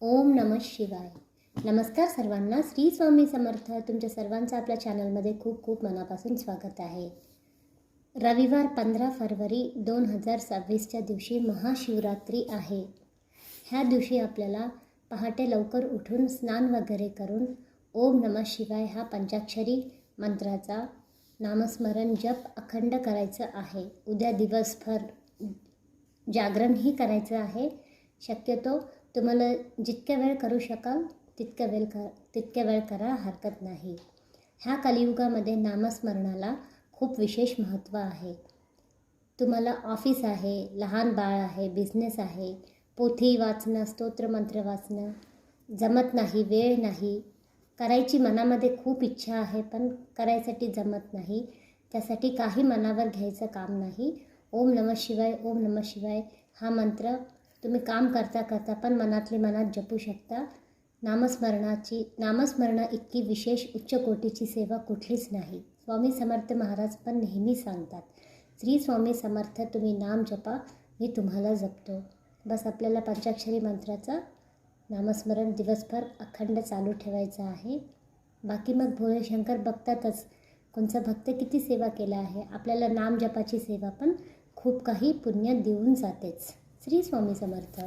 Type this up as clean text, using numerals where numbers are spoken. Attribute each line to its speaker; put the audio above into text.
Speaker 1: ओम नमः शिवाय. नमस्कार सर्वांना. श्री स्वामी समर्थ. तुमच्या सर्वांचं आपल्या चॅनलमध्ये खूप खूप मनापासून स्वागत आहे. रविवार 15 फरवरी 2026च्या दिवशी महाशिवरात्री आहे. ह्या दिवशी आपल्याला पहाटे लवकर उठून स्नान वगैरे करून ओम नमः शिवाय हा पंचाक्षरी मंत्राचा नामस्मरण जप अखंड करायचं आहे. उद्या दिवसभर जागरणही करायचं आहे. शक्यतो तुम्हाला जितक्या वेळ करू शकाल तितक्या वेळ करा, हरकत नाही. ह्या कलियुगामध्ये नामस्मरणाला खूप विशेष महत्त्व आहे. तुम्हाला ऑफिस आहे, लहान बाळ आहे, बिझनेस आहे, पोथी वाचणं, स्तोत्रमंत्र वाचणं जमत नाही, वेळ नाही, करायची मनामध्ये खूप इच्छा आहे पण करायसाठी जमत नाही. त्यासाठी काही मनावर घ्यायचं काम नाही. ओम नमः शिवाय, ओम नमः शिवाय हा मंत्र तुम्ही काम करता करता पण मनातली मनात जपू शकता. नामस्मरणा इतकी विशेष उच्च कोटीची सेवा कुठलीच नाही. स्वामी समर्थ महाराज पण नेहमी सांगतात, श्री स्वामी समर्थ तुम्ही नाम जपा, मी तुम्हाला जपतो. बस आपल्याला पंचाक्षरी मंत्राचं नामस्मरण दिवसभर अखंड चालू ठेवायचं आहे. बाकी मग भोळे शंकर बघतातच कोणचा भक्त किती सेवा केला आहे. आपल्याला नाम जपाची सेवा पण खूप काही पुण्य देऊन जातेच. श्री स्वामी समर्थ.